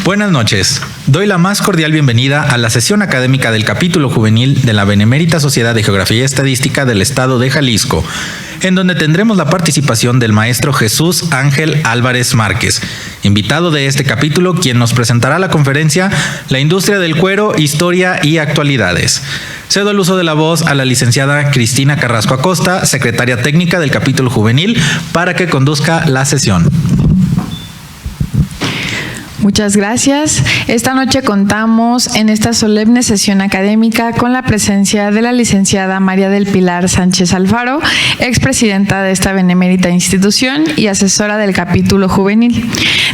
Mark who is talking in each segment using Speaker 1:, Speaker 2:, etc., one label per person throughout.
Speaker 1: Buenas noches. Doy la más cordial bienvenida a la sesión académica del capítulo juvenil de la Benemérita Sociedad de Geografía y Estadística del Estado de Jalisco, en donde tendremos la participación del maestro Jesús Ángel Álvarez Márquez, invitado de este capítulo, quien nos presentará la conferencia La industria del cuero, historia y actualidades. Cedo el uso de la voz a la licenciada Cristina Carrasco Acosta, secretaria técnica del capítulo juvenil, para que conduzca la sesión.
Speaker 2: Muchas gracias. Esta noche contamos en esta solemne sesión académica con la presencia de la licenciada María del Pilar Sánchez Alfaro, expresidenta de esta benemérita institución y asesora del capítulo juvenil,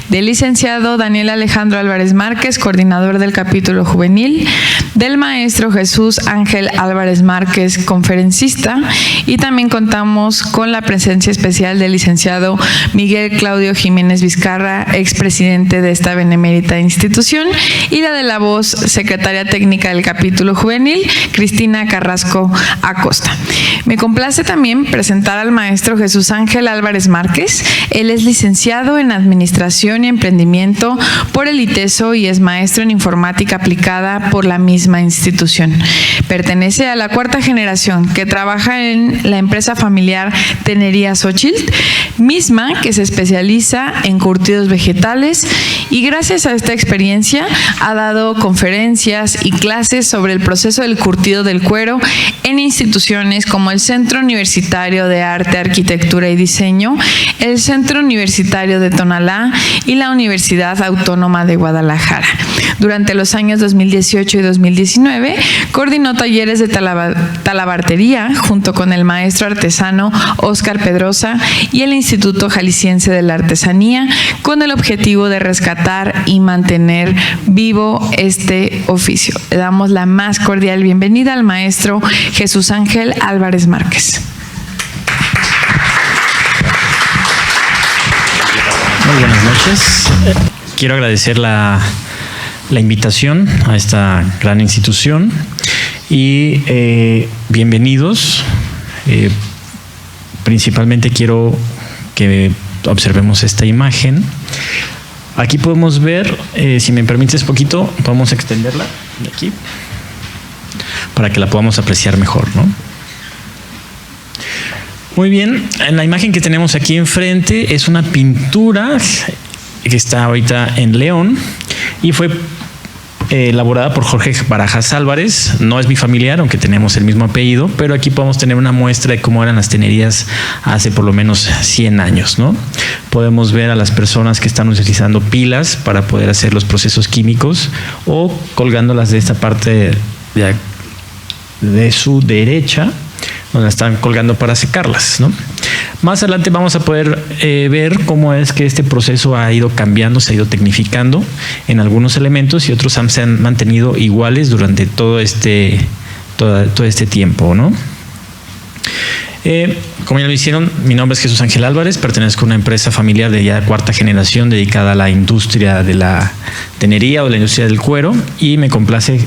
Speaker 2: del licenciado Daniel Alejandro Álvarez Márquez, coordinador del capítulo juvenil, del maestro Jesús Ángel Álvarez Márquez, conferencista, y también contamos con la presencia especial del licenciado Miguel Claudio Jiménez Vizcarra, expresidente de esta benemérita institución, y la de la voz, secretaria técnica del capítulo juvenil, Cristina Carrasco Acosta. Me complace también presentar al maestro Jesús Ángel Álvarez Márquez. Él es licenciado en Administración y Emprendimiento por el ITESO y es maestro en Informática Aplicada por la misma institución. Pertenece a la cuarta generación que trabaja en la empresa familiar Tenería Xochitl, misma que se especializa en curtidos vegetales, y gracias a esta experiencia ha dado conferencias y clases sobre el proceso del curtido del cuero en instituciones como el Centro Universitario de Arte, Arquitectura y Diseño, el Centro Universitario de Tonalá y la Universidad Autónoma de Guadalajara. Durante los años 2018 y 2019 coordinó talleres de talabartería junto con el maestro artesano Óscar Pedrosa y el Instituto Jalisciense de la Artesanía, con el objetivo de rescatar y mantener vivo este oficio. Le damos la más cordial bienvenida al maestro Jesús Ángel Álvarez Márquez.
Speaker 3: Muy buenas noches. Quiero agradecer la invitación a esta gran institución y bienvenidos. Principalmente quiero que observemos esta imagen. Aquí podemos ver, si me permites poquito, podemos extenderla de aquí para que la podamos apreciar mejor, ¿no? Muy bien, en la imagen que tenemos aquí enfrente es una pintura que está ahorita en León y fue elaborada por Jorge Barajas Álvarez. No es mi familiar, aunque tenemos el mismo apellido, pero aquí podemos tener una muestra de cómo eran las tenerías hace por lo menos 100 años, ¿no? Podemos ver a las personas que están utilizando pilas para poder hacer los procesos químicos o colgándolas de esta parte de su derecha, donde están colgando para secarlas, ¿no? Más adelante vamos a poder ver cómo es que este proceso ha ido cambiando, se ha ido tecnificando en algunos elementos y otros se han mantenido iguales durante todo este tiempo, ¿no? Como ya lo hicieron, mi nombre es Jesús Ángel Álvarez, pertenezco a una empresa familiar de ya cuarta generación dedicada a la industria de la tenería o la industria del cuero, y me complace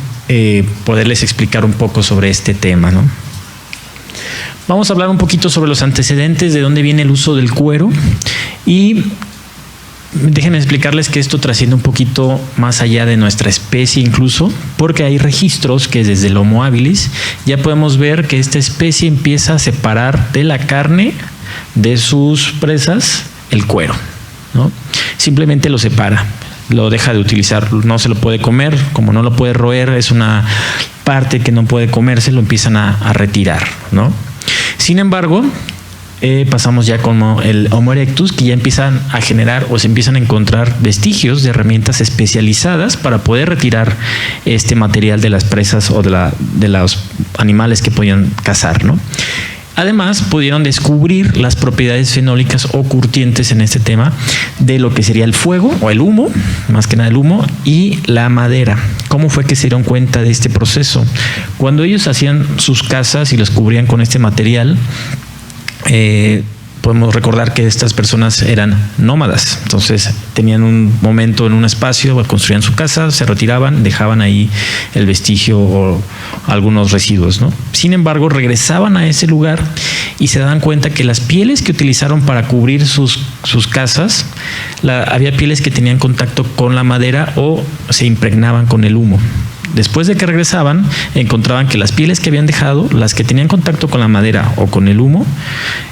Speaker 3: poderles explicar un poco sobre este tema, ¿no? Vamos a hablar un poquito sobre los antecedentes de dónde viene el uso del cuero, y déjenme explicarles que esto trasciende un poquito más allá de nuestra especie incluso, porque hay registros que desde el Homo habilis ya podemos ver que esta especie empieza a separar de la carne de sus presas el cuero, ¿no? Simplemente lo separa, lo deja de utilizar, no se lo puede comer, como no lo puede roer, es una parte que no puede comerse, lo empiezan a retirar, ¿no? Sin embargo, pasamos ya como el Homo erectus, que ya empiezan a generar o se empiezan a encontrar vestigios de herramientas especializadas para poder retirar este material de las presas o de los animales que podían cazar, ¿no? Además, pudieron descubrir las propiedades fenólicas o curtientes en este tema de lo que sería el fuego o el humo, más que nada el humo, y la madera. ¿Cómo fue que se dieron cuenta de este proceso? Cuando ellos hacían sus casas y los cubrían con este material, Podemos recordar que estas personas eran nómadas, entonces tenían un momento en un espacio, construían su casa, se retiraban, dejaban ahí el vestigio o algunos residuos, ¿no? Sin embargo, regresaban a ese lugar y se daban cuenta que las pieles que utilizaron para cubrir sus casas, había pieles que tenían contacto con la madera o se impregnaban con el humo. Después de que regresaban, encontraban que las pieles que habían dejado, las que tenían contacto con la madera o con el humo,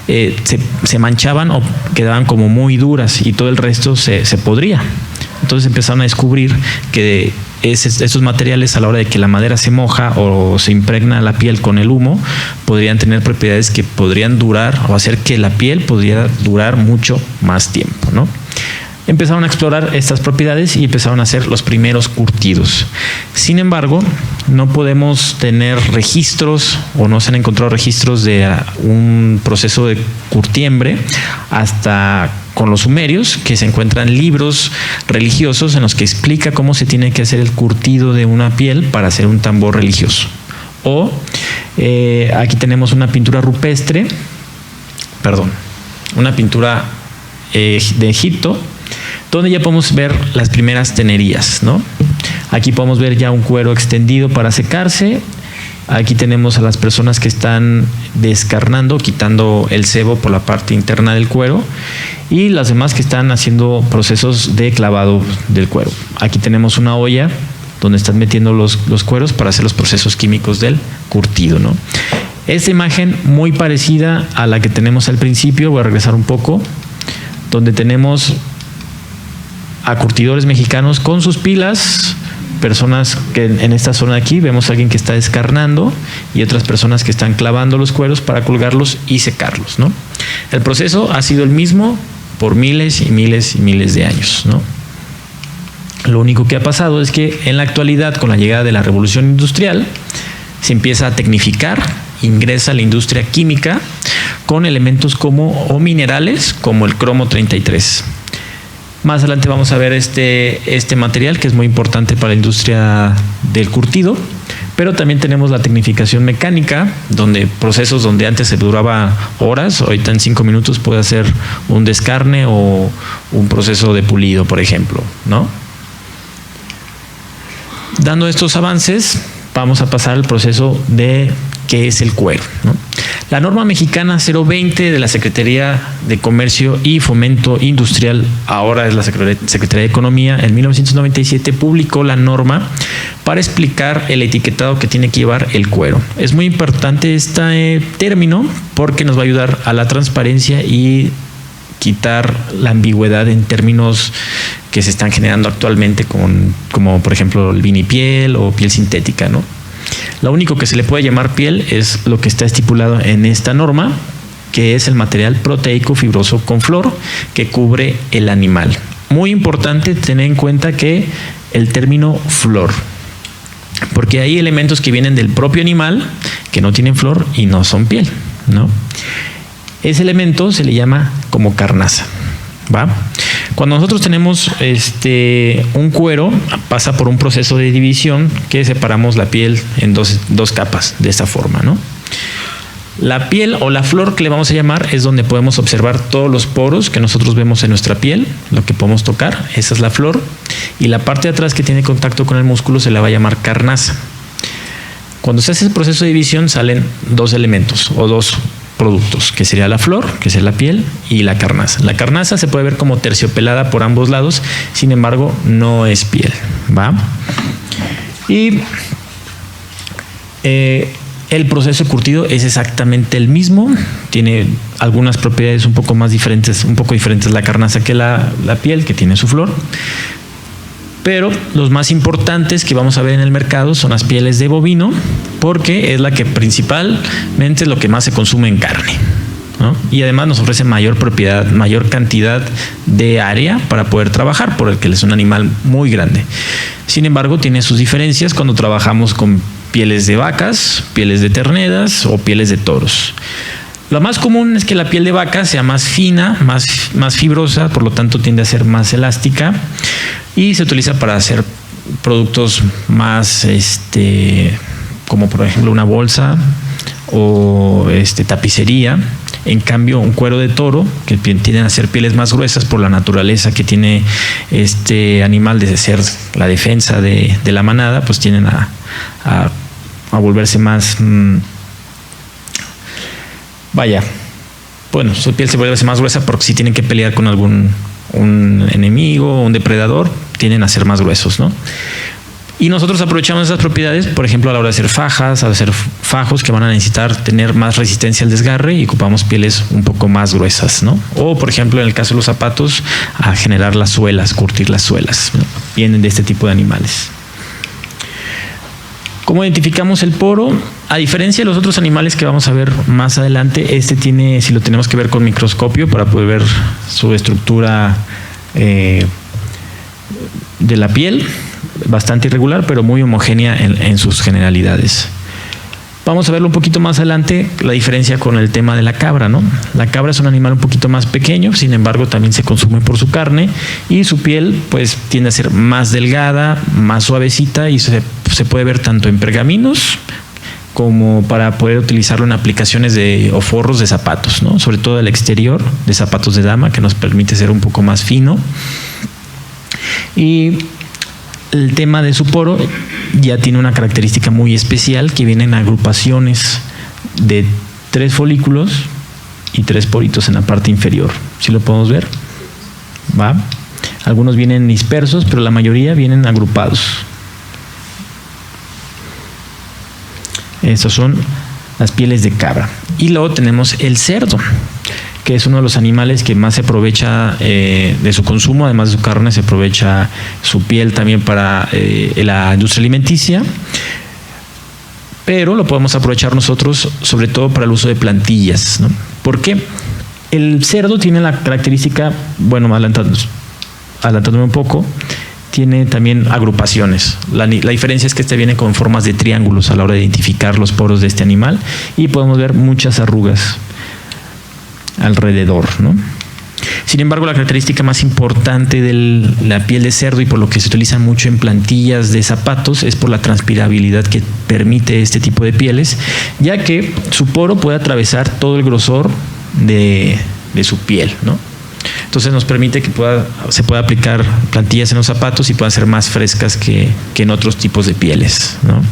Speaker 3: se manchaban o quedaban como muy duras y todo el resto se podría. Entonces empezaron a descubrir que estos materiales, a la hora de que la madera se moja o se impregna la piel con el humo, podrían tener propiedades que podrían durar o hacer que la piel pudiera durar mucho más tiempo, ¿no? Empezaron a explorar estas propiedades y empezaron a hacer los primeros curtidos. Sin embargo, no podemos tener registros o no se han encontrado registros de un proceso de curtiembre hasta con los sumerios, que se encuentran libros religiosos en los que explica cómo se tiene que hacer el curtido de una piel para hacer un tambor religioso. O aquí tenemos una pintura rupestre, una pintura de Egipto, donde ya podemos ver las primeras tenerías, ¿no? Aquí podemos ver ya un cuero extendido para secarse. Aquí tenemos a las personas que están descarnando, quitando el sebo por la parte interna del cuero, y las demás que están haciendo procesos de clavado del cuero. Aquí tenemos una olla donde están metiendo los cueros para hacer los procesos químicos del curtido, ¿no? Esta imagen muy parecida a la que tenemos al principio, voy a regresar un poco, donde tenemos a curtidores mexicanos con sus pilas, personas que en esta zona de aquí vemos a alguien que está descarnando y otras personas que están clavando los cueros para colgarlos y secarlos, ¿no? El proceso ha sido el mismo por miles y miles y miles de años, ¿no? Lo único que ha pasado es que en la actualidad, con la llegada de la revolución industrial, se empieza a tecnificar, ingresa la industria química con elementos o minerales como el cromo 33. Más adelante vamos a ver este material que es muy importante para la industria del curtido, pero también tenemos la tecnificación mecánica, donde procesos donde antes se duraba horas, ahorita en 5 minutos puede hacer un descarne o un proceso de pulido, por ejemplo, ¿no? Dando estos avances, vamos a pasar al proceso de qué es el cuero, ¿no? La norma mexicana 020 de la Secretaría de Comercio y Fomento Industrial, ahora es la Secretaría de Economía, en 1997 publicó la norma para explicar el etiquetado que tiene que llevar el cuero. Es muy importante este término porque nos va a ayudar a la transparencia y quitar la ambigüedad en términos que se están generando actualmente como por ejemplo el vinipiel o piel sintética, ¿no? Lo único que se le puede llamar piel es lo que está estipulado en esta norma, que es el material proteico fibroso con flor que cubre el animal. Muy importante tener en cuenta que el término flor, porque hay elementos que vienen del propio animal que no tienen flor y no son piel, ¿no? Ese elemento se le llama como carnaza, ¿va? Cuando nosotros tenemos un cuero, pasa por un proceso de división que separamos la piel en dos capas, de esta forma, ¿no? La piel o la flor que le vamos a llamar es donde podemos observar todos los poros que nosotros vemos en nuestra piel, lo que podemos tocar, esa es la flor, y la parte de atrás que tiene contacto con el músculo se le va a llamar carnaza. Cuando se hace el proceso de división salen dos elementos o dos productos, que sería la flor, que es la piel, y la carnaza. La carnaza se puede ver como terciopelada por ambos lados, sin embargo, no es piel, ¿va? Y el proceso de curtido es exactamente el mismo, tiene algunas propiedades un poco diferentes la carnaza que la piel, que tiene su flor. Pero los más importantes que vamos a ver en el mercado son las pieles de bovino, porque es la que principalmente es lo que más se consume en carne, ¿no? Y además nos ofrece mayor propiedad, mayor cantidad de área para poder trabajar, porque es un animal muy grande. Sin embargo, tiene sus diferencias cuando trabajamos con pieles de vacas, pieles de terneras o pieles de toros. Lo más común es que la piel de vaca sea más fina, más fibrosa, por lo tanto tiende a ser más elástica y se utiliza para hacer productos más, como por ejemplo una bolsa o tapicería, En cambio, un cuero de toro, que tienden a ser pieles más gruesas por la naturaleza que tiene este animal de ser la defensa de la manada, pues tienden a volverse más... su piel se vuelve más gruesa porque si tienen que pelear con un enemigo o un depredador, tienden a ser más gruesos, ¿no? Y nosotros aprovechamos esas propiedades, por ejemplo, a la hora de hacer fajas, a hacer fajos que van a necesitar tener más resistencia al desgarre y ocupamos pieles un poco más gruesas, ¿no? O, por ejemplo, en el caso de los zapatos, a generar las suelas, curtir las suelas, ¿no? Vienen de este tipo de animales. ¿Cómo identificamos el poro? A diferencia de los otros animales que vamos a ver más adelante, este tiene, si lo tenemos que ver con microscopio para poder ver su estructura de la piel, bastante irregular, pero muy homogénea en sus generalidades. Vamos a verlo un poquito más adelante, la diferencia con el tema de la cabra, ¿no? La cabra es un animal un poquito más pequeño, sin embargo también se consume por su carne y su piel pues tiende a ser más delgada, más suavecita y se puede ver tanto en pergaminos como para poder utilizarlo en aplicaciones o forros de zapatos, ¿no? Sobre todo el exterior de zapatos de dama, que nos permite ser un poco más fino. Y el tema de su poro ya tiene una característica muy especial, que vienen agrupaciones de 3 folículos y 3 poritos en la parte inferior. ¿Sí lo podemos ver? ¿Va? Algunos vienen dispersos, pero la mayoría vienen agrupados. Estas son las pieles de cabra. Y luego tenemos el cerdo, que es uno de los animales que más se aprovecha de su consumo. Además de su carne, se aprovecha su piel también para la industria alimenticia, pero lo podemos aprovechar nosotros sobre todo para el uso de plantillas, ¿no? ¿Por qué? El cerdo tiene la característica, bueno, adelantándome un poco, tiene también agrupaciones. La diferencia es que este viene con formas de triángulos a la hora de identificar los poros de este animal, y podemos ver muchas arrugas alrededor, ¿no? Sin embargo, la característica más importante de la piel de cerdo, y por lo que se utiliza mucho en plantillas de zapatos, es por la transpirabilidad que permite este tipo de pieles, ya que su poro puede atravesar todo el grosor de su piel, ¿no? Entonces nos permite que se pueda aplicar plantillas en los zapatos y puedan ser más frescas que en otros tipos de pieles, ¿no?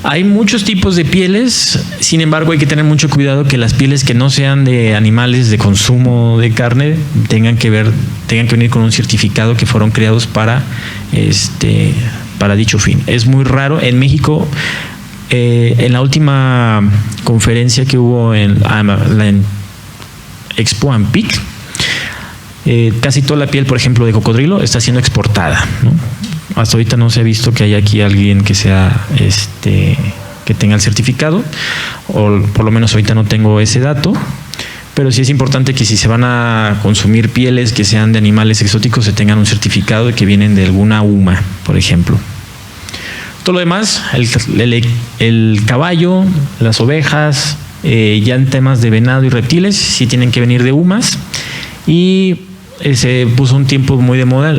Speaker 3: Hay muchos tipos de pieles, sin embargo hay que tener mucho cuidado que las pieles que no sean de animales de consumo de carne tengan que venir con un certificado que fueron creados para dicho fin. Es muy raro. En México, en la última conferencia que hubo en Expo Ampic, casi toda la piel, por ejemplo, de cocodrilo está siendo exportada, ¿no? Hasta ahorita no se ha visto que haya aquí alguien que que tenga el certificado, o por lo menos ahorita no tengo ese dato, pero sí es importante que si se van a consumir pieles que sean de animales exóticos, se tengan un certificado de que vienen de alguna UMA, por ejemplo. Todo lo demás, el caballo, las ovejas, ya en temas de venado y reptiles, sí tienen que venir de UMAs, y se puso un tiempo muy de moda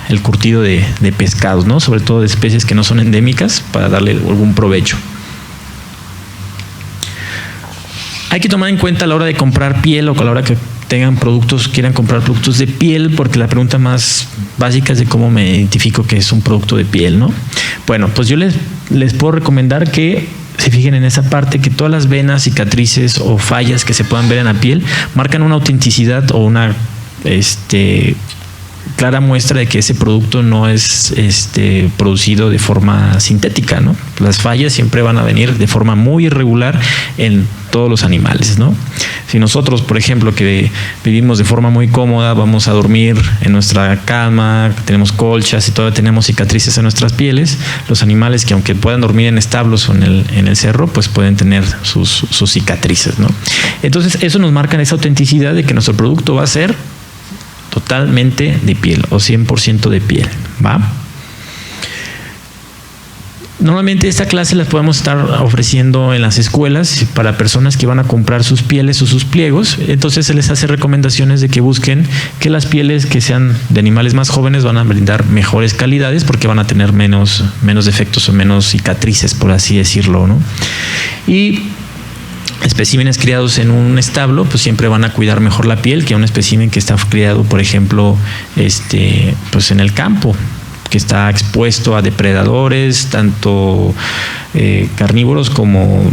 Speaker 3: el curtido de pescados, ¿no? Sobre todo de especies que no son endémicas, para darle algún provecho. Hay que tomar en cuenta a la hora de comprar piel, o a la hora que quieran comprar productos de piel, porque la pregunta más básica es de cómo me identifico que es un producto de piel, ¿no? Bueno, pues yo les puedo recomendar que se fijen en esa parte, que todas las venas, cicatrices o fallas que se puedan ver en la piel marcan una autenticidad o una clara muestra de que ese producto no es producido de forma sintética, ¿no? Las fallas siempre van a venir de forma muy irregular en todos los animales, ¿no? Si nosotros, por ejemplo, que vivimos de forma muy cómoda, vamos a dormir en nuestra cama, tenemos colchas y todavía tenemos cicatrices en nuestras pieles, los animales que aunque puedan dormir en establos o en el cerro, pues pueden tener sus cicatrices, ¿no? Entonces eso nos marca esa autenticidad de que nuestro producto va a ser totalmente de piel o 100% de piel, ¿va? Normalmente esta clase las podemos estar ofreciendo en las escuelas para personas que van a comprar sus pieles o sus pliegos. Entonces se les hace recomendaciones de que busquen que las pieles que sean de animales más jóvenes van a brindar mejores calidades, porque van a tener menos defectos o menos cicatrices, por así decirlo, ¿no? Y especímenes criados en un establo, pues siempre van a cuidar mejor la piel que un espécimen que está criado, por ejemplo, pues en el campo, que está expuesto a depredadores, tanto carnívoros como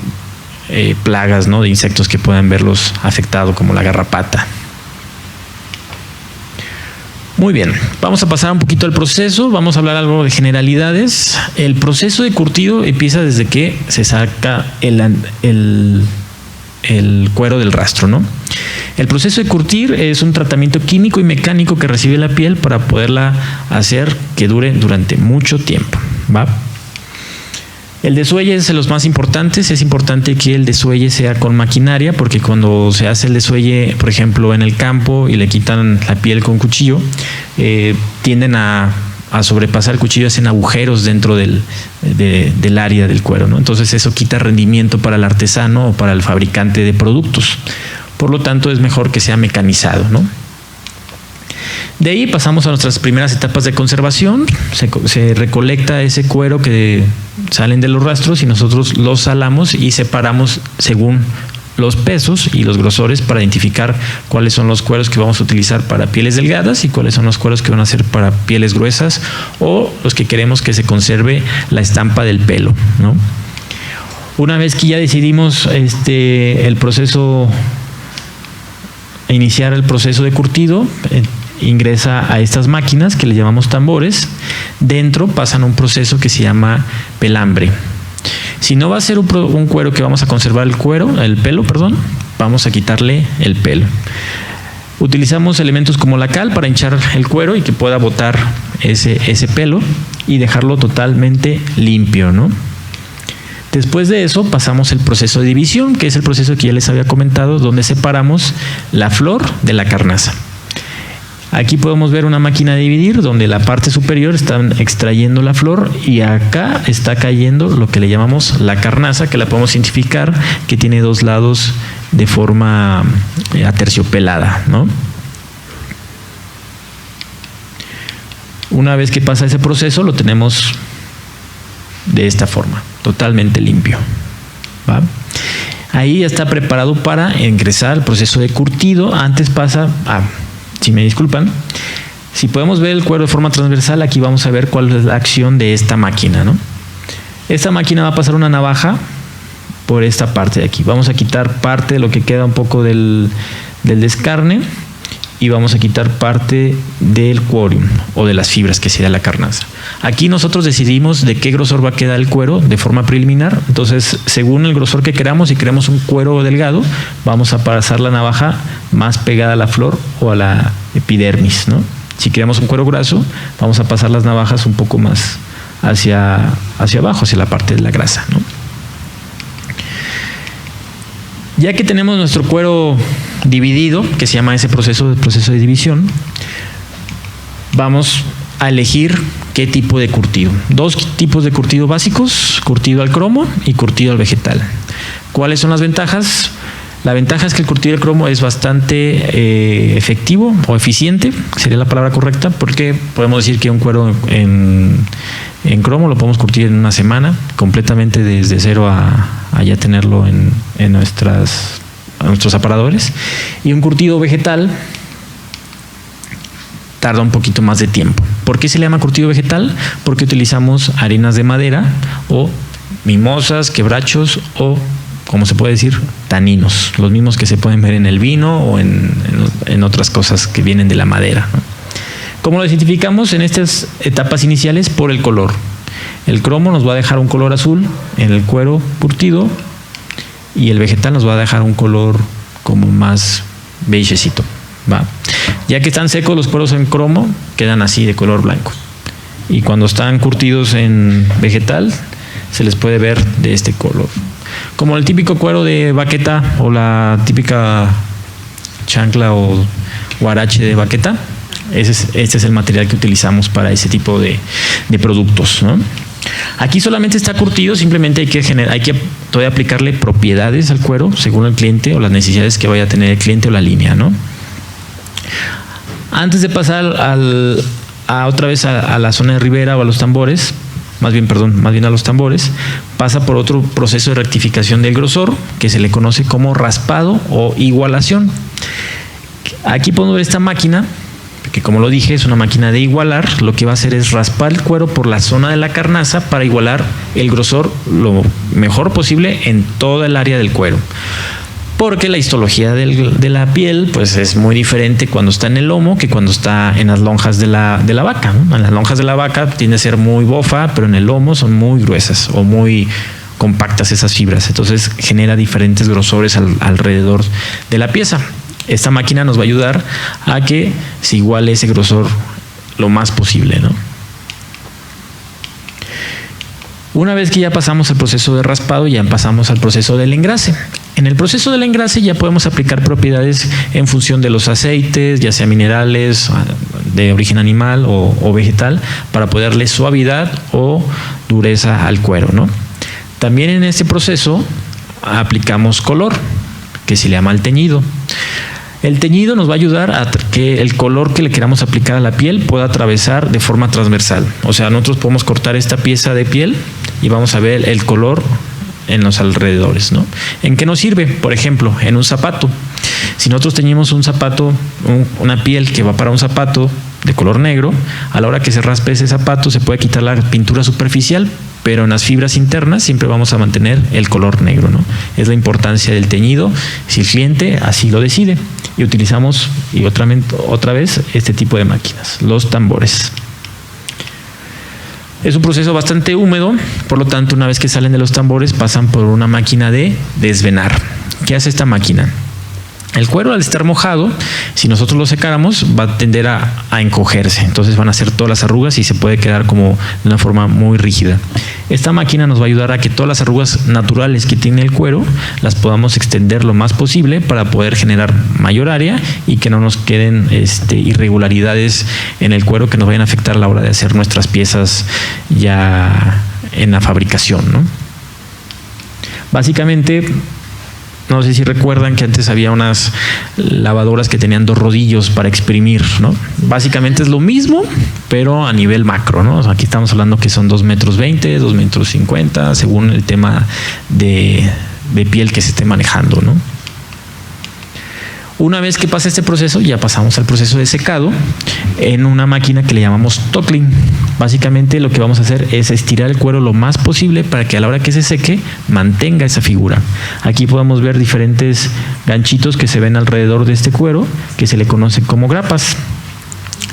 Speaker 3: plagas, ¿no?, de insectos que puedan verlos afectados, como la garrapata. Muy bien, vamos a pasar un poquito al proceso, vamos a hablar algo de generalidades. El proceso de curtido empieza desde que se saca el cuero del rastro, ¿no? El proceso de curtir es un tratamiento químico y mecánico que recibe la piel para poderla hacer que dure durante mucho tiempo, ¿va? El desuelle es de los más importantes. Es importante que el desuelle sea con maquinaria, porque cuando se hace el desuelle, por ejemplo, en el campo y le quitan la piel con cuchillo, tienden a sobrepasar el cuchillo, hacen agujeros dentro del área del cuero, ¿no? Entonces eso quita rendimiento para el artesano o para el fabricante de productos. Por lo tanto, es mejor que sea mecanizado, ¿no? De ahí pasamos a nuestras primeras etapas de conservación. Se recolecta ese cuero que salen de los rastros y nosotros los salamos y separamos según los pesos y los grosores para identificar cuáles son los cueros que vamos a utilizar para pieles delgadas y cuáles son los cueros que van a ser para pieles gruesas o los que queremos que se conserve la estampa del pelo, ¿no? Una vez que ya decidimos iniciar el proceso de curtido, ingresa a estas máquinas que le llamamos tambores. Dentro pasan un proceso que se llama pelambre. Si no va a ser un cuero que vamos a conservar el pelo, vamos a quitarle el pelo. Utilizamos elementos como la cal para hinchar el cuero y que pueda botar ese pelo y dejarlo totalmente limpio, ¿no? Después de eso pasamos el proceso de división, que es el proceso que ya les había comentado, donde separamos la flor de la carnaza. Aquí podemos ver una máquina de dividir donde la parte superior están extrayendo la flor y acá está cayendo lo que le llamamos la carnaza, que la podemos identificar que tiene dos lados de forma aterciopelada, ¿no? Una vez que pasa ese proceso lo tenemos de esta forma, totalmente limpio, ¿va? Ahí ya está preparado para ingresar al proceso de curtido. Antes pasa si me disculpan, si podemos ver el cuero de forma transversal, aquí vamos a ver cuál es la acción de esta máquina, ¿no? Esta máquina va a pasar una navaja por esta parte de aquí. Vamos a quitar parte de lo que queda un poco del descarne y vamos a quitar parte del quórum o de las fibras que sería la carnaza. Aquí nosotros decidimos de qué grosor va a quedar el cuero de forma preliminar. Entonces, según el grosor que queramos, si queremos un cuero delgado, vamos a pasar la navaja más pegada a la flor o a la epidermis, ¿no? Si queremos un cuero grueso, vamos a pasar las navajas un poco más hacia abajo, hacia la parte de la grasa, ¿no? Ya que tenemos nuestro cuero dividido, que se llama ese proceso de división, vamos a elegir qué tipo de curtido. Dos tipos de curtido básicos: curtido al cromo y curtido al vegetal. ¿Cuáles son las ventajas? La ventaja es que el curtido al cromo es bastante efectivo o eficiente, sería la palabra correcta, porque podemos decir que un cuero en cromo lo podemos curtir en una semana, completamente desde cero a ya tenerlo en nuestros aparadores. Y un curtido vegetal tarda un poquito más de tiempo. ¿Por qué se le llama curtido vegetal? Porque utilizamos harinas de madera o mimosas, quebrachos o, como se puede decir, taninos, los mismos que se pueden ver en el vino o en otras cosas que vienen de la madera, ¿no? ¿Cómo lo identificamos? En estas etapas iniciales, por el color. El cromo nos va a dejar un color azul en el cuero curtido y el vegetal nos va a dejar un color como más beigecito, ¿va? Ya que están secos los cueros en cromo, quedan así de color blanco. Y cuando están curtidos en vegetal, se les puede ver de este color. Como el típico cuero de baqueta o la típica chancla o huarache de baqueta, este es el material que utilizamos para ese tipo de productos, ¿no? Aquí solamente está curtido, simplemente hay que todavía aplicarle propiedades al cuero según el cliente o las necesidades que vaya a tener el cliente o la línea, ¿no? Antes de pasar otra vez a la zona de ribera o a los tambores, más bien a los tambores, pasa por otro proceso de rectificación del grosor que se le conoce como raspado o igualación. Aquí podemos ver esta máquina, que como lo dije es una máquina de igualar. Lo que va a hacer es raspar el cuero por la zona de la carnaza para igualar el grosor lo mejor posible en toda el área del cuero. Porque la histología de la piel pues es muy diferente cuando está en el lomo que cuando está en las lonjas de la vaca, ¿no? En las lonjas de la vaca tiende a ser muy bofa, pero en el lomo son muy gruesas o muy compactas esas fibras. Entonces genera diferentes grosores alrededor de la pieza. Esta máquina nos va a ayudar a que se iguale ese grosor lo más posible, ¿no? Una vez que ya pasamos el proceso de raspado, ya pasamos al proceso del engrase. En el proceso del engrase ya podemos aplicar propiedades en función de los aceites, ya sea minerales, de origen animal o vegetal, para poder darle suavidad o dureza al cuero, ¿no? También en este proceso aplicamos color, que se le llama el teñido. El teñido nos va a ayudar a que el color que le queramos aplicar a la piel pueda atravesar de forma transversal. O sea, nosotros podemos cortar esta pieza de piel y vamos a ver el color en los alrededores, ¿no? ¿En qué nos sirve? Por ejemplo, en un zapato. Si nosotros teñimos un zapato, una piel que va para un zapato de color negro, a la hora que se raspe ese zapato se puede quitar la pintura superficial, pero en las fibras internas siempre vamos a mantener el color negro, ¿no? Es la importancia del teñido, si el cliente así lo decide. Y utilizamos otra vez este tipo de máquinas, los tambores. Es un proceso bastante húmedo, por lo tanto, una vez que salen de los tambores pasan por una máquina de desvenar. ¿Qué hace esta máquina? El cuero, al estar mojado, si nosotros lo secáramos, va a tender a encogerse. Entonces van a hacer todas las arrugas y se puede quedar como de una forma muy rígida. Esta máquina nos va a ayudar a que todas las arrugas naturales que tiene el cuero las podamos extender lo más posible para poder generar mayor área y que no nos queden irregularidades en el cuero que nos vayan a afectar a la hora de hacer nuestras piezas ya en la fabricación, ¿no? Básicamente, no sé si recuerdan que antes había unas lavadoras que tenían 2 rodillos para exprimir, ¿no? Básicamente es lo mismo, pero a nivel macro, ¿no? O sea, aquí estamos hablando que son 2,20 metros, 2,50 metros, según el tema de piel que se esté manejando, ¿no? Una vez que pasa este proceso, ya pasamos al proceso de secado en una máquina que le llamamos tockling. Básicamente lo que vamos a hacer es estirar el cuero lo más posible para que a la hora que se seque mantenga esa figura. Aquí podemos ver diferentes ganchitos que se ven alrededor de este cuero que se le conoce como grapas.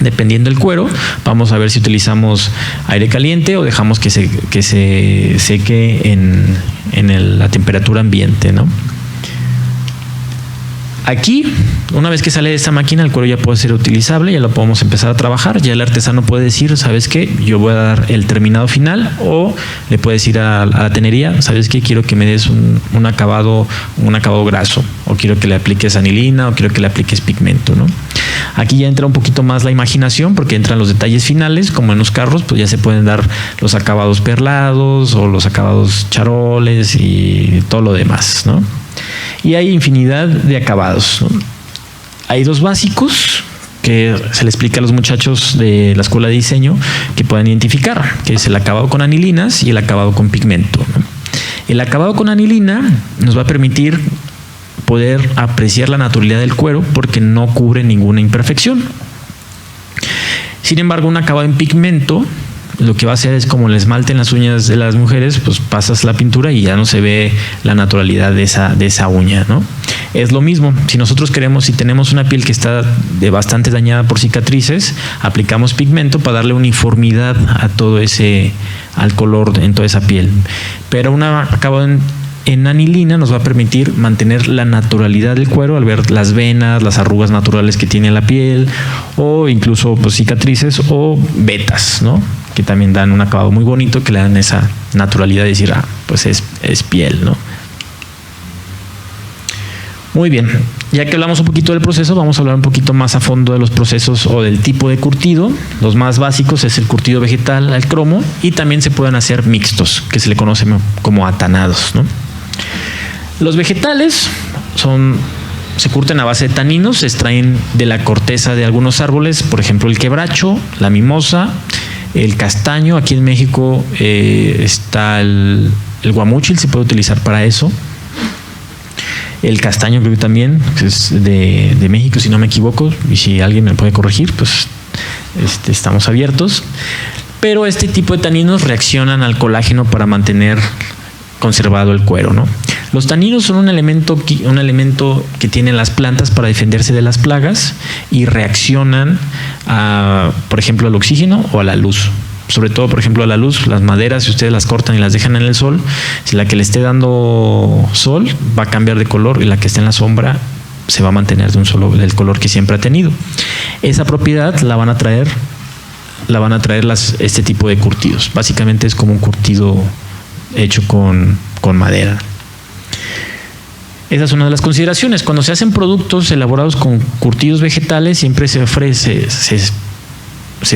Speaker 3: Dependiendo del cuero, vamos a ver si utilizamos aire caliente o dejamos que se seque en la temperatura ambiente, ¿no? Aquí, una vez que sale de esta máquina, el cuero ya puede ser utilizable, ya lo podemos empezar a trabajar. Ya el artesano puede decir, ¿sabes qué? Yo voy a dar el terminado final, o le puede decir a la tenería, ¿sabes qué? Quiero que me des un acabado graso, o quiero que le apliques anilina, o quiero que le apliques pigmento, ¿no? Aquí ya entra un poquito más la imaginación, porque entran los detalles finales, como en los carros, pues ya se pueden dar los acabados perlados o los acabados charoles y todo lo demás, ¿no? Y hay infinidad de acabados, ¿no? Hay 2 básicos que se le explica a los muchachos de la escuela de diseño que pueden identificar, que es el acabado con anilinas y el acabado con pigmento, ¿no? El acabado con anilina nos va a permitir poder apreciar la naturalidad del cuero porque no cubre ninguna imperfección. Sin embargo, un acabado en pigmento lo que va a hacer es como el esmalte en las uñas de las mujeres, pues pasas la pintura y ya no se ve la naturalidad de esa uña, ¿no? Es lo mismo, si nosotros si tenemos una piel que está bastante dañada por cicatrices, aplicamos pigmento para darle uniformidad a al color en toda esa piel. Pero un acabado en anilina nos va a permitir mantener la naturalidad del cuero al ver las venas, las arrugas naturales que tiene la piel, o incluso pues, cicatrices o vetas, ¿no? Que también dan un acabado muy bonito, que le dan esa naturalidad de decir, pues es piel, ¿no? Muy bien, ya que hablamos un poquito del proceso, vamos a hablar un poquito más a fondo de los procesos o del tipo de curtido. Los más básicos es el curtido vegetal al cromo, y también se pueden hacer mixtos, que se le conoce como atanados, ¿no? Los vegetales se curten a base de taninos, se extraen de la corteza de algunos árboles, por ejemplo el quebracho, la mimosa, El castaño, aquí en México está el guamúchil, se puede utilizar para eso. El castaño creo que también es de México, si no me equivoco, y si alguien me puede corregir, pues estamos abiertos. Pero este tipo de taninos reaccionan al colágeno para mantener conservado el cuero, ¿no? Los taninos son un elemento que tienen las plantas para defenderse de las plagas y reaccionan por ejemplo, al oxígeno o a la luz. Sobre todo, por ejemplo, a la luz, las maderas, si ustedes las cortan y las dejan en el sol, si la que le esté dando sol va a cambiar de color y la que esté en la sombra se va a mantener del color que siempre ha tenido. Esa propiedad la van a traer este tipo de curtidos. Básicamente es como un curtido hecho con madera. Esa es una de las consideraciones. Cuando se hacen productos elaborados con curtidos vegetales, siempre se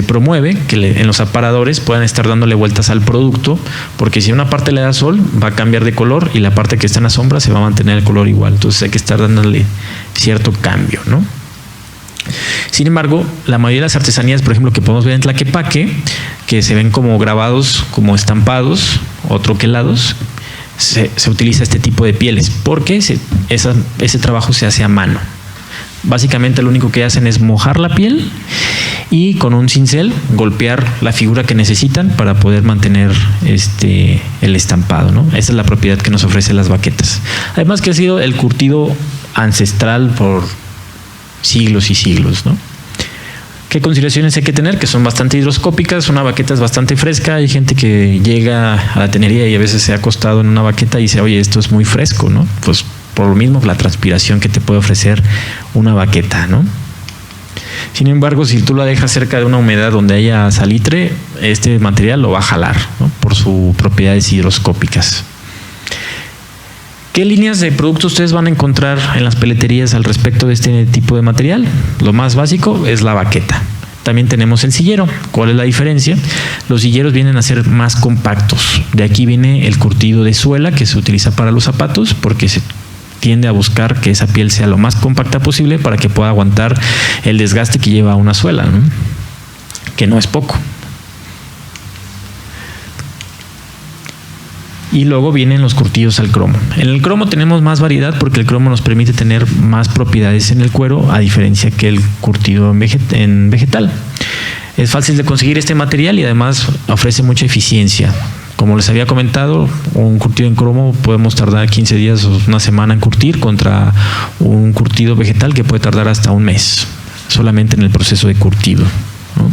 Speaker 3: promueve que en los aparadores puedan estar dándole vueltas al producto, porque si una parte le da sol, va a cambiar de color y la parte que está en la sombra se va a mantener el color igual. Entonces hay que estar dándole cierto cambio, ¿no? Sin embargo, la mayoría de las artesanías, por ejemplo, que podemos ver en Tlaquepaque, que se ven como grabados, como estampados o troquelados, se utiliza este tipo de pieles, porque ese trabajo se hace a mano. Básicamente lo único que hacen es mojar la piel y con un cincel golpear la figura que necesitan para poder mantener el estampado, ¿no? Esa es la propiedad que nos ofrecen las baquetas. Además que ha sido el curtido ancestral por siglos y siglos, ¿no? ¿Qué consideraciones hay que tener? Que son bastante hidroscópicas. Una baqueta es bastante fresca. Hay gente que llega a la tenería y a veces se ha acostado en una baqueta y dice, oye, esto es muy fresco, ¿no? Pues por lo mismo la transpiración que te puede ofrecer una baqueta, ¿no? Sin embargo, si tú la dejas cerca de una humedad donde haya salitre, este material lo va a jalar, ¿no? Por sus propiedades hidroscópicas. ¿Qué líneas de productos ustedes van a encontrar en las peleterías al respecto de este tipo de material? Lo más básico es la baqueta. También tenemos el sillero. ¿Cuál es la diferencia? Los silleros vienen a ser más compactos. De aquí viene el curtido de suela que se utiliza para los zapatos, porque se tiende a buscar que esa piel sea lo más compacta posible para que pueda aguantar el desgaste que lleva una suela, ¿no? Que no es poco. Y luego vienen los curtidos al cromo. En el cromo tenemos más variedad porque el cromo nos permite tener más propiedades en el cuero, a diferencia que el curtido en vegetal. Es fácil de conseguir este material y además ofrece mucha eficiencia. Como les había comentado, un curtido en cromo podemos tardar 15 días o una semana en curtir contra un curtido vegetal que puede tardar hasta un mes, solamente en el proceso de curtido, ¿no?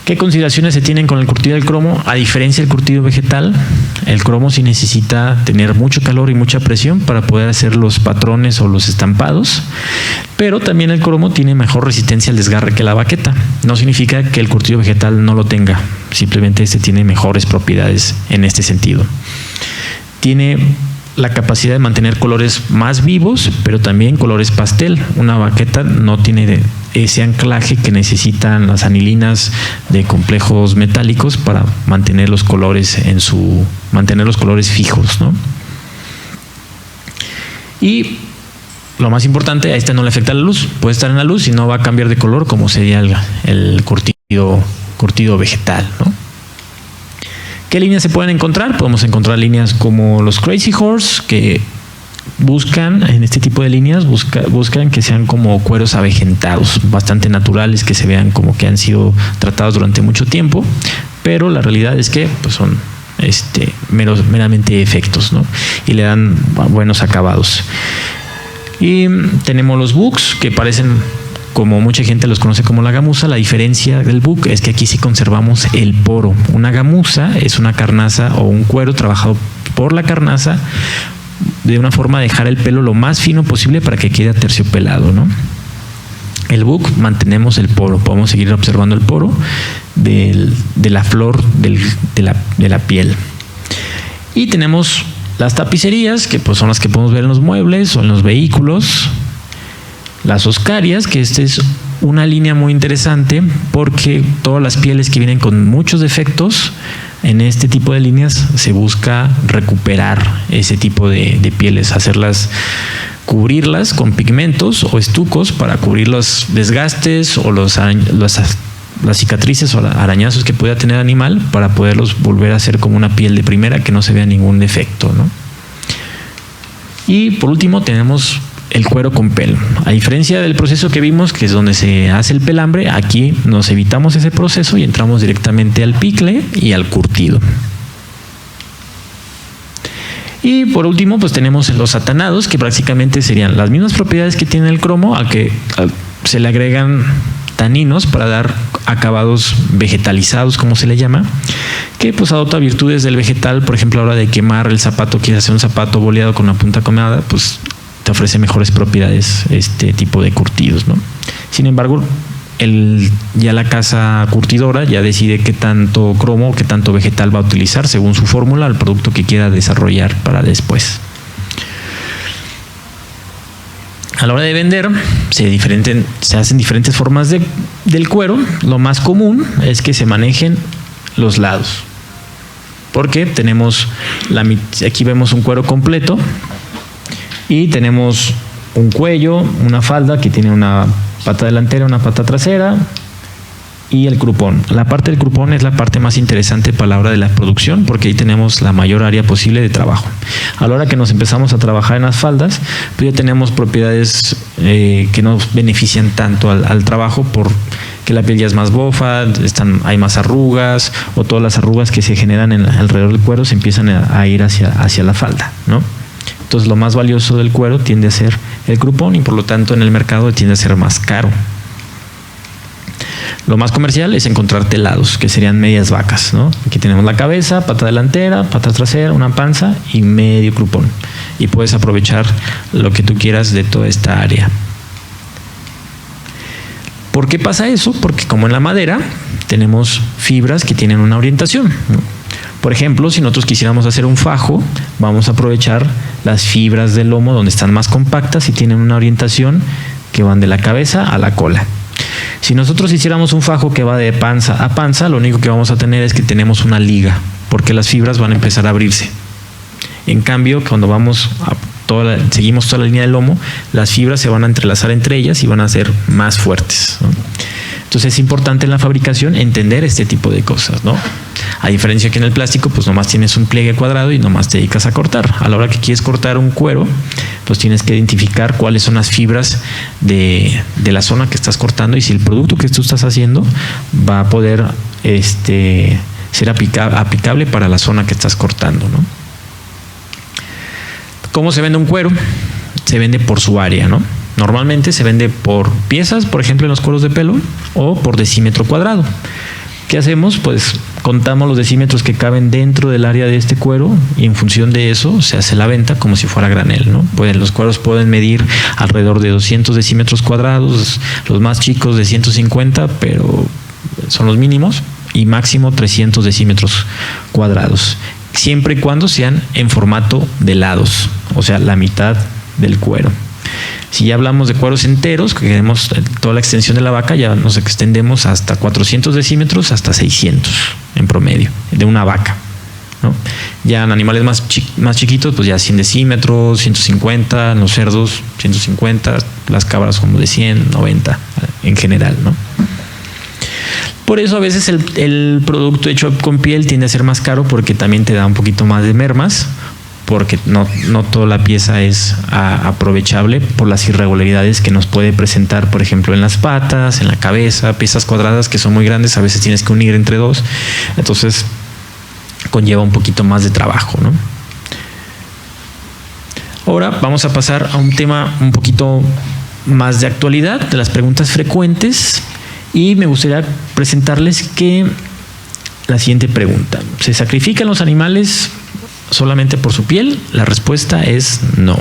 Speaker 3: ¿Qué consideraciones se tienen con el curtido del cromo? A diferencia del curtido vegetal, el cromo sí necesita tener mucho calor y mucha presión para poder hacer los patrones o los estampados, pero también el cromo tiene mejor resistencia al desgarre que la baqueta. No significa que el curtido vegetal no lo tenga, simplemente tiene mejores propiedades en este sentido. Tiene la capacidad de mantener colores más vivos, pero también colores pastel. Una baqueta no tiene ese anclaje que necesitan las anilinas de complejos metálicos para mantener los colores fijos, ¿no? Y lo más importante, a no le afecta la luz. Puede estar en la luz y no va a cambiar de color como sería el curtido vegetal, ¿no? ¿Qué líneas se pueden encontrar? Podemos encontrar líneas como los Crazy Horse, que buscan, en este tipo de líneas, buscan que sean como cueros avejentados, bastante naturales, que se vean como que han sido tratados durante mucho tiempo, pero la realidad es que pues son meramente efectos, ¿no? Y le dan buenos acabados. Y tenemos los books, que parecen, como mucha gente los conoce como la gamuza. La diferencia del book es que aquí sí conservamos el poro. Una gamuza es una carnaza o un cuero trabajado por la carnaza de una forma de dejar el pelo lo más fino posible para que quede aterciopelado, ¿no? El book mantenemos el poro, podemos seguir observando el poro de la flor de la piel. Y tenemos las tapicerías, que pues son las que podemos ver en los muebles o en los vehículos. Las oscarias, que esta es una línea muy interesante porque todas las pieles que vienen con muchos defectos, en este tipo de líneas se busca recuperar ese tipo de pieles, cubrirlas con pigmentos o estucos para cubrir los desgastes o las las cicatrices o arañazos que pueda tener el animal para poderlos volver a hacer como una piel de primera, que no se vea ningún defecto, ¿no? Y por último tenemos el cuero con pelo. A diferencia del proceso que vimos, que es donde se hace el pelambre, aquí nos evitamos ese proceso y entramos directamente al picle y al curtido. Y por último, pues tenemos los atanados, que prácticamente serían las mismas propiedades que tiene el cromo, a que se le agregan taninos para dar acabados vegetalizados, como se le llama, que pues adopta virtudes del vegetal. Por ejemplo, a la hora de quemar el zapato, quieres hacer un zapato boleado con una punta quemada, pues te ofrece mejores propiedades este tipo de curtidos, ¿no? Sin embargo, ya la casa curtidora ya decide qué tanto cromo, qué tanto vegetal va a utilizar según su fórmula, el producto que quiera desarrollar para después. A la hora de vender, se hacen diferentes formas del cuero. Lo más común es que se manejen los lados, porque tenemos aquí vemos un cuero completo y tenemos un cuello, una falda que tiene una pata delantera, una pata trasera y el crupón. La parte del crupón es la parte más interesante para la hora de la producción, porque ahí tenemos la mayor área posible de trabajo. A la hora que nos empezamos a trabajar en las faldas, pues ya tenemos propiedades que nos benefician tanto al trabajo, porque la piel ya es más bofa, hay más arrugas, o todas las arrugas que se generan alrededor del cuero se empiezan a ir hacia la falda, ¿no? Entonces lo más valioso del cuero tiende a ser el crupón y por lo tanto en el mercado tiende a ser más caro. Lo más comercial es encontrar telados, que serían medias vacas, ¿no? Aquí tenemos la cabeza, pata delantera, pata trasera, una panza y medio crupón. Y puedes aprovechar lo que tú quieras de toda esta área. ¿Por qué pasa eso? Porque como en la madera tenemos fibras que tienen una orientación, ¿no? Por ejemplo, si nosotros quisiéramos hacer un fajo, vamos a aprovechar las fibras del lomo donde están más compactas y tienen una orientación que van de la cabeza a la cola. Si nosotros hiciéramos un fajo que va de panza a panza, lo único que vamos a tener es que tenemos una liga, porque las fibras van a empezar a abrirse. En cambio, cuando seguimos toda la línea del lomo, las fibras se van a entrelazar entre ellas y van a ser más fuertes, ¿no? Entonces es importante en la fabricación entender este tipo de cosas, ¿no? A diferencia que en el plástico, pues nomás tienes un pliegue cuadrado y nomás te dedicas a cortar. A la hora que quieres cortar un cuero, pues tienes que identificar cuáles son las fibras de la zona que estás cortando y si el producto que tú estás haciendo va a poder ser aplicable para la zona que estás cortando, ¿no? ¿Cómo se vende un cuero? Se vende por su área, ¿no? Normalmente se vende por piezas, por ejemplo en los cueros de pelo, o por decímetro cuadrado. ¿Qué hacemos? Pues contamos los decímetros que caben dentro del área de este cuero y en función de eso se hace la venta como si fuera granel, ¿no? Pues los cueros pueden medir alrededor de 200 decímetros cuadrados, los más chicos de 150, pero son los mínimos, y máximo 300 decímetros cuadrados, siempre y cuando sean en formato de lados, o sea, la mitad del cuero. Si ya hablamos de cueros enteros, que queremos toda la extensión de la vaca, ya nos extendemos hasta 400 decímetros, hasta 600 en promedio, de una vaca, ¿no? Ya en animales más chiquitos, pues ya 100 decímetros, 150, en los cerdos 150, las cabras como de 100, 90 en general, ¿no? Por eso a veces el producto hecho con piel tiende a ser más caro, porque también te da un poquito más de mermas, porque no toda la pieza es aprovechable por las irregularidades que nos puede presentar, por ejemplo, en las patas, en la cabeza, piezas cuadradas que son muy grandes, a veces tienes que unir entre dos, entonces conlleva un poquito más de trabajo, ¿no? Ahora vamos a pasar a un tema un poquito más de actualidad, de las preguntas frecuentes, y me gustaría presentarles que la siguiente pregunta: ¿se sacrifican los animales solamente por su piel? La respuesta es no.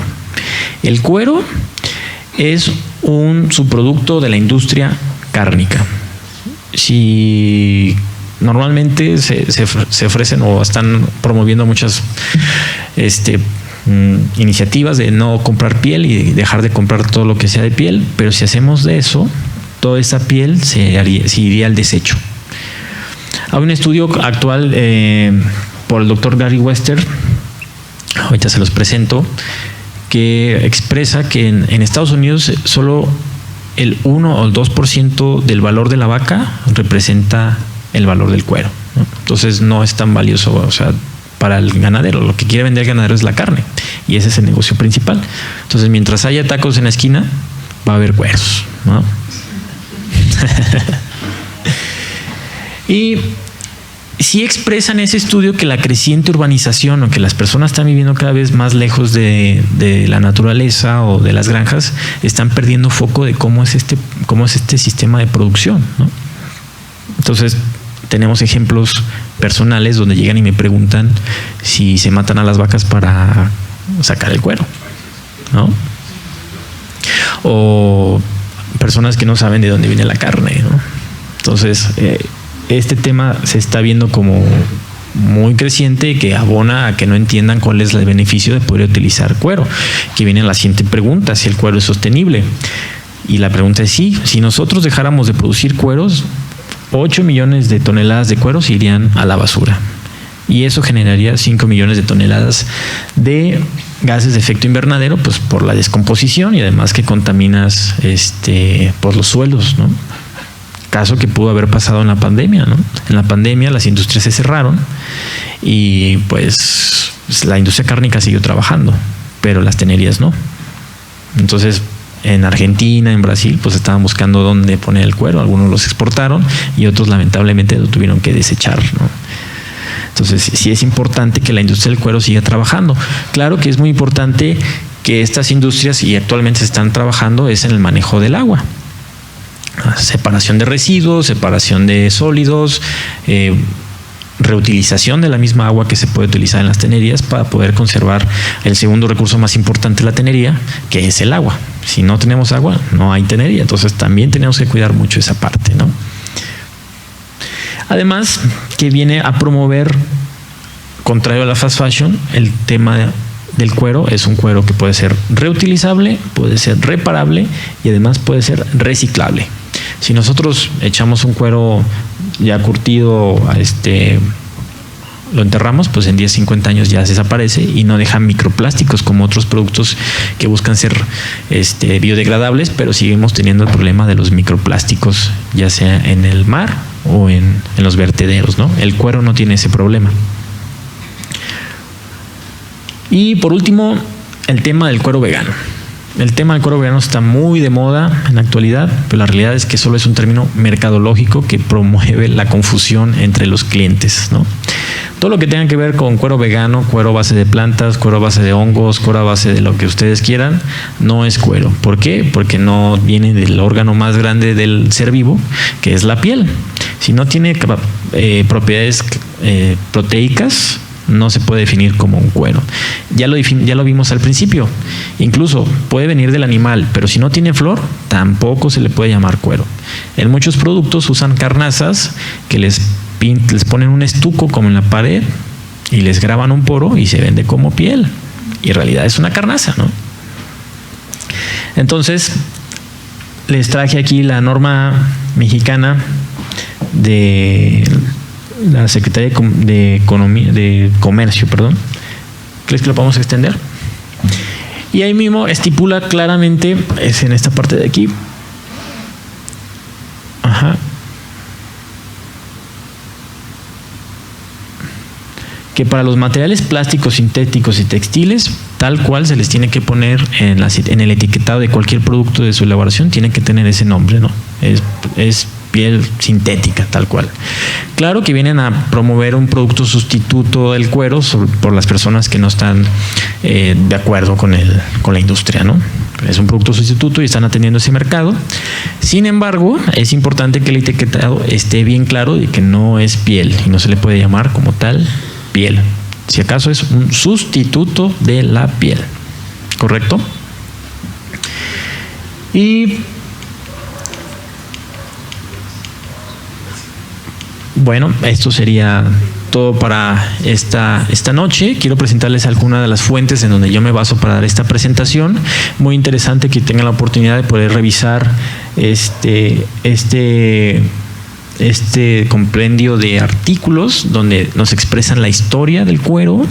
Speaker 3: El cuero es un subproducto de la industria cárnica. Si normalmente se ofrecen o están promoviendo muchas iniciativas de no comprar piel y dejar de comprar todo lo que sea de piel, pero si hacemos de eso, toda esa piel se iría al desecho. Hay un estudio actual por el doctor Gary Wester, ahorita se los presento, que expresa que en Estados Unidos solo el 1 o el 2% del valor de la vaca representa el valor del cuero, ¿no? Entonces no es tan valioso, o sea, para el ganadero. Lo que quiere vender el ganadero es la carne, y ese es el negocio principal. Entonces, mientras haya tacos en la esquina, va a haber cueros, ¿no? Y sí expresa en ese estudio que la creciente urbanización, o que las personas están viviendo cada vez más lejos de la naturaleza o de las granjas, están perdiendo foco de cómo es este sistema de producción, ¿no? Entonces, tenemos ejemplos personales donde llegan y me preguntan si se matan a las vacas para sacar el cuero, ¿no? O personas que no saben de dónde viene la carne, ¿no? Entonces, este tema se está viendo como muy creciente, que abona a que no entiendan cuál es el beneficio de poder utilizar cuero. Que viene la siguiente pregunta: si el cuero es sostenible. Y la pregunta es sí. Si nosotros dejáramos de producir cueros, 8 millones de toneladas de cueros irían a la basura. Y eso generaría 5 millones de toneladas de gases de efecto invernadero, pues por la descomposición, y además que contaminas por los suelos, ¿no? Caso que pudo haber pasado en la pandemia, ¿no? En la pandemia las industrias se cerraron y pues la industria cárnica siguió trabajando, pero las tenerías no. Entonces, en Argentina, en Brasil, pues estaban buscando dónde poner el cuero. Algunos los exportaron y otros lamentablemente lo tuvieron que desechar, ¿no? Entonces, sí es importante que la industria del cuero siga trabajando. Claro que es muy importante que estas industrias, y actualmente se están trabajando, es en el manejo del agua. Separación de residuos, separación de sólidos, reutilización de la misma agua que se puede utilizar en las tenerías para poder conservar el segundo recurso más importante de la tenería, que es el agua. Si no tenemos agua, no hay tenería. Entonces también tenemos que cuidar mucho esa parte, ¿no? Además, que viene a promover, contrario a la fast fashion, el tema del cuero. Es un cuero que puede ser reutilizable, puede ser reparable y además puede ser reciclable. Si nosotros echamos un cuero ya curtido, lo enterramos, pues en 10, 50 años ya desaparece y no deja microplásticos como otros productos que buscan ser biodegradables, pero seguimos teniendo el problema de los microplásticos, ya sea en el mar o en los vertederos, ¿no? El cuero no tiene ese problema. Y por último, el tema del cuero vegano. El tema del cuero vegano está muy de moda en la actualidad, pero la realidad es que solo es un término mercadológico que promueve la confusión entre los clientes, ¿no? Todo lo que tenga que ver con cuero vegano, cuero a base de plantas, cuero a base de hongos, cuero a base de lo que ustedes quieran, no es cuero. ¿Por qué? Porque no viene del órgano más grande del ser vivo, que es la piel. Si no tiene propiedades proteicas, no se puede definir como un cuero. Ya lo vimos al principio. Incluso puede venir del animal, pero si no tiene flor, tampoco se le puede llamar cuero. En muchos productos usan carnazas que les ponen un estuco como en la pared y les graban un poro y se vende como piel. Y en realidad es una carnaza, ¿no? Entonces, les traje aquí la norma mexicana de la Secretaría de Comercio, perdón. ¿Crees que lo podemos extender? Y ahí mismo estipula claramente, es en esta parte de aquí. Ajá. Que para los materiales plásticos, sintéticos y textiles, tal cual se les tiene que poner en el etiquetado de cualquier producto de su elaboración, tiene que tener ese nombre, ¿no? Es piel sintética, tal cual. Claro que vienen a promover un producto sustituto del cuero por las personas que no están de acuerdo con la industria, ¿no? Es un producto sustituto y están atendiendo ese mercado. Sin embargo, es importante que el etiquetado esté bien claro de que no es piel y no se le puede llamar como tal piel. Si acaso es un sustituto de la piel. ¿Correcto? Y bueno, esto sería todo para esta noche. Quiero presentarles algunas de las fuentes en donde yo me baso para dar esta presentación. Muy interesante que tengan la oportunidad de poder revisar este compendio de artículos donde nos expresan la historia del cuero,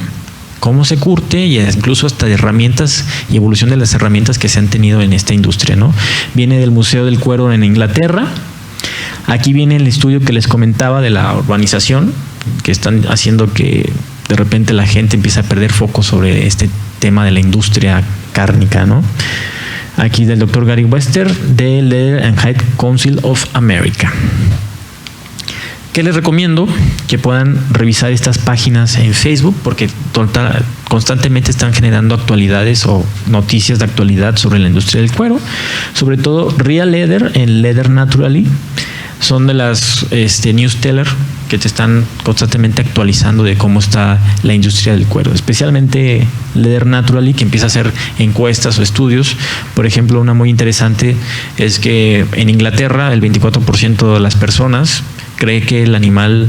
Speaker 3: cómo se curte y incluso hasta de herramientas y evolución de las herramientas que se han tenido en esta industria, ¿no? Viene del Museo del Cuero en Inglaterra. Aquí viene el estudio que les comentaba de la urbanización, que están haciendo que de repente la gente empieza a perder foco sobre este tema de la industria cárnica, ¿no? Aquí del Dr. Gary Wester del Leather and Hide Council of America. ¿Qué les recomiendo? Que puedan revisar estas páginas en Facebook, porque constantemente están generando actualidades o noticias de actualidad sobre la industria del cuero, sobre todo Real Leather en Leather Naturally. Son de las newsletters que te están constantemente actualizando de cómo está la industria del cuero, especialmente Leather Naturally, que empieza a hacer encuestas o estudios. Por ejemplo, una muy interesante es que en Inglaterra el 24% de las personas cree que el animal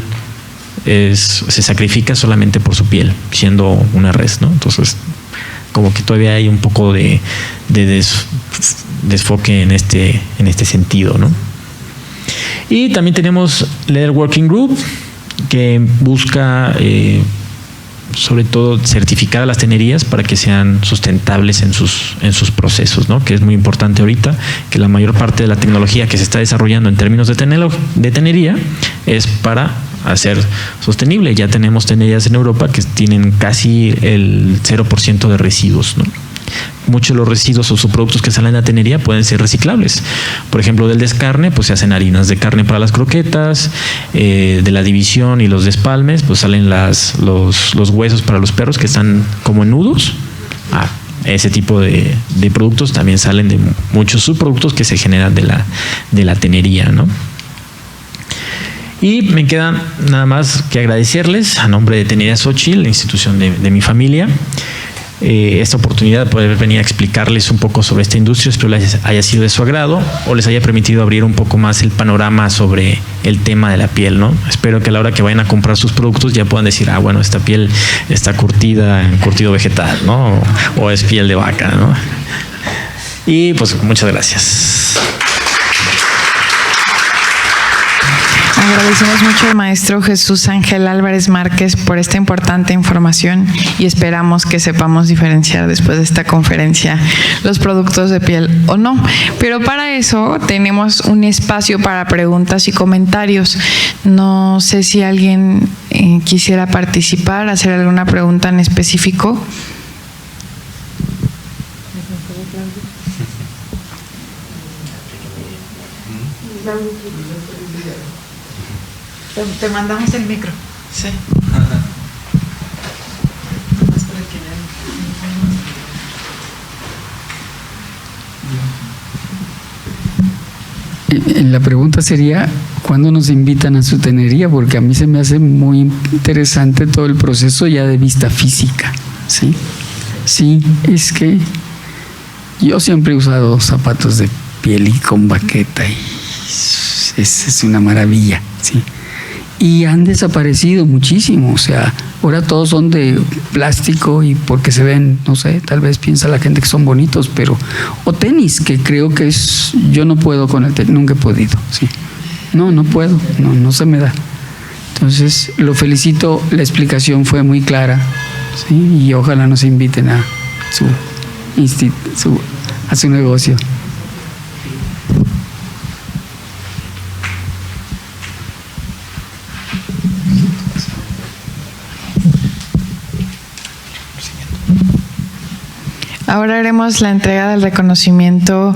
Speaker 3: se sacrifica solamente por su piel, siendo una res, ¿no? Entonces, como que todavía hay un poco de desfoque en este sentido, ¿no? Y también tenemos Leather Working Group, que busca sobre todo certificar a las tenerías para que sean sustentables en sus procesos, ¿no? Que es muy importante ahorita, que la mayor parte de la tecnología que se está desarrollando en términos de tenería es para hacer sostenible. Ya tenemos tenerías en Europa que tienen casi el 0% de residuos, ¿no? Muchos de los residuos o subproductos que salen de la tenería pueden ser reciclables. Por ejemplo, del descarne, pues se hacen harinas de carne para las croquetas, de la división y los despalmes, pues salen los huesos para los perros que están como en nudos. Ese tipo de productos también salen de muchos subproductos que se generan de la tenería, ¿no? Y me queda nada más que agradecerles a nombre de Tenería Xochitl, la institución de mi familia, esta oportunidad de poder venir a explicarles un poco sobre esta industria. Espero les haya sido de su agrado o les haya permitido abrir un poco más el panorama sobre el tema de la piel, ¿no? Espero que a la hora que vayan a comprar sus productos ya puedan decir, bueno, esta piel está curtida en curtido vegetal, ¿no? O es piel de vaca, ¿no? Y pues muchas gracias.
Speaker 2: Agradecemos mucho al maestro Jesús Ángel Álvarez Márquez por esta importante información y esperamos que sepamos diferenciar después de esta conferencia los productos de piel o no. Pero para eso tenemos un espacio para preguntas y comentarios. No sé si alguien quisiera participar, hacer alguna pregunta en específico. Te mandamos el micro. Sí.
Speaker 4: La pregunta sería, ¿cuándo nos invitan a su tenería? Porque a mí se me hace muy interesante todo el proceso ya de vista física. Sí, sí, es que yo siempre he usado zapatos de piel y con baqueta y es una maravilla, sí. Y han desaparecido muchísimo, o sea, ahora todos son de plástico y porque se ven, no sé, tal vez piensa la gente que son bonitos, pero o tenis, que creo que yo no puedo con el tenis, nunca he podido, sí. No puedo, no se me da. Entonces, lo felicito, la explicación fue muy clara, sí, y ojalá nos inviten a su negocio.
Speaker 2: Ahora haremos la entrega del reconocimiento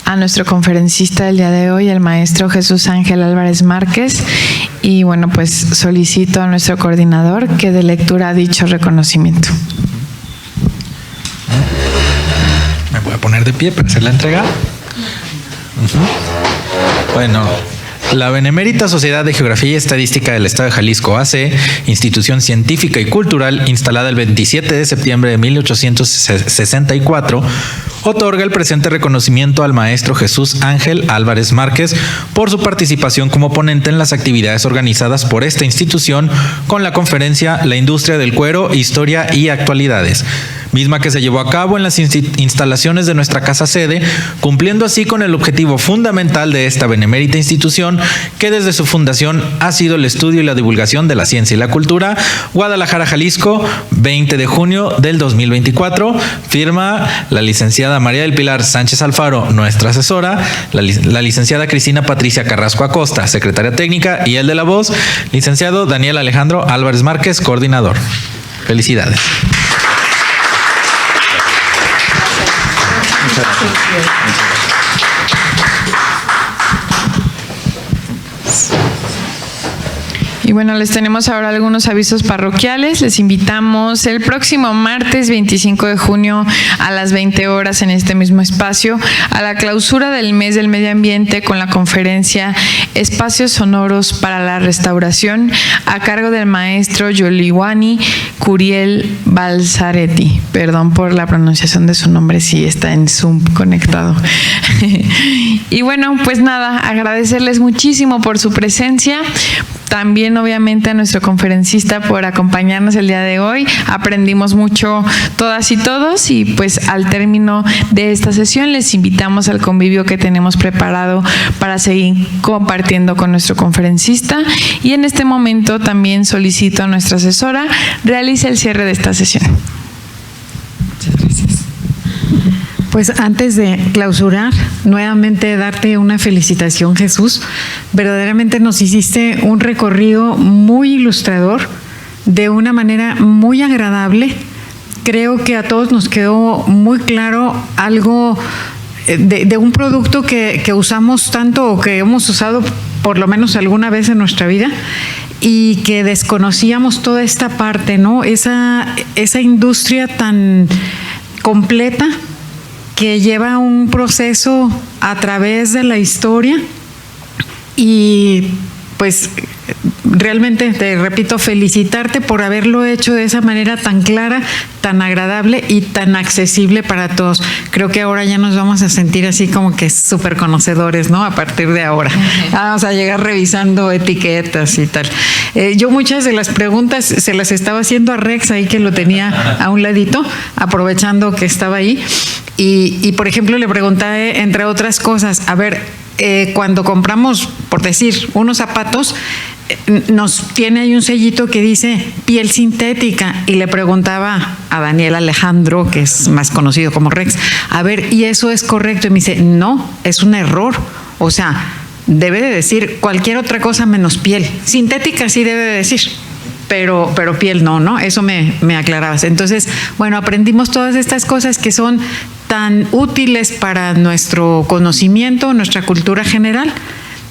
Speaker 2: a nuestro conferencista del día de hoy, el maestro Jesús Ángel Álvarez Márquez. Y bueno, pues solicito a nuestro coordinador que dé lectura a dicho reconocimiento.
Speaker 1: Me voy a poner de pie para hacer la entrega. Bueno, la Benemérita Sociedad de Geografía y Estadística del Estado de Jalisco AC, institución científica y cultural instalada el 27 de septiembre de 1864, otorga el presente reconocimiento al maestro Jesús Ángel Álvarez Márquez por su participación como ponente en las actividades organizadas por esta institución con la conferencia La Industria del Cuero, Historia y Actualidades, misma que se llevó a cabo en las instalaciones de nuestra casa sede, cumpliendo así con el objetivo fundamental de esta benemérita institución, que desde su fundación ha sido el estudio y la divulgación de la ciencia y la cultura. Guadalajara, Jalisco, 20 de junio del 2024. Firma la licenciada María del Pilar Sánchez Alfaro, nuestra asesora, la licenciada Cristina Patricia Carrasco Acosta, secretaria técnica, y el de la voz, licenciado Daniel Alejandro Álvarez Márquez, coordinador. Felicidades.
Speaker 2: Y bueno, les tenemos ahora algunos avisos parroquiales. Les invitamos el próximo martes 25 de junio a las 20 horas en este mismo espacio a la clausura del mes del medio ambiente con la conferencia Espacios Sonoros para la Restauración a cargo del maestro Yoliwani Curiel Balzaretti. Perdón por la pronunciación de su nombre, sí está en Zoom conectado. Y bueno, pues nada, agradecerles muchísimo por su presencia. También obviamente a nuestro conferencista por acompañarnos el día de hoy. Aprendimos mucho todas y todos, y pues al término de esta sesión les invitamos al convivio que tenemos preparado para seguir compartiendo con nuestro conferencista, y en este momento también solicito a nuestra asesora realice el cierre de esta sesión.
Speaker 5: Muchas gracias. Pues antes de clausurar, nuevamente darte una felicitación, Jesús. Verdaderamente nos hiciste un recorrido muy ilustrador, de una manera muy agradable. Creo que a todos nos quedó muy claro algo de un producto que usamos tanto, o que hemos usado por lo menos alguna vez en nuestra vida, y que desconocíamos toda esta parte, ¿no? Esa industria tan completa, que lleva un proceso a través de la historia. Y pues realmente te repito, felicitarte por haberlo hecho de esa manera tan clara, tan agradable y tan accesible para todos. Creo que ahora ya nos vamos a sentir así como que súper conocedores, ¿no? A partir de ahora. Vamos a llegar revisando etiquetas y tal. Yo muchas de las preguntas se las estaba haciendo a Rex, ahí que lo tenía a un ladito, aprovechando que estaba ahí. Y por ejemplo, le pregunté, entre otras cosas, a ver, cuando compramos, por decir, unos zapatos, nos tiene ahí un sellito que dice piel sintética, y le preguntaba a Daniel Alejandro, que es más conocido como Rex, a ver, ¿y eso es correcto? Y me dice, no, es un error. O sea, debe de decir cualquier otra cosa menos piel. Sintética sí debe de decir, pero piel no, ¿no? Eso me aclarabas. Entonces, bueno, aprendimos todas estas cosas que son tan útiles para nuestro conocimiento, nuestra cultura general.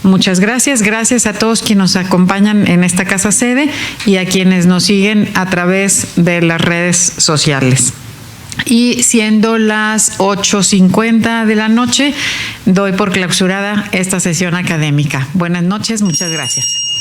Speaker 5: Muchas gracias. Gracias a todos quienes nos acompañan en esta casa sede y a quienes nos siguen a través de las redes sociales. Y siendo las 8:50 de la noche, doy por clausurada esta sesión académica. Buenas noches, muchas gracias.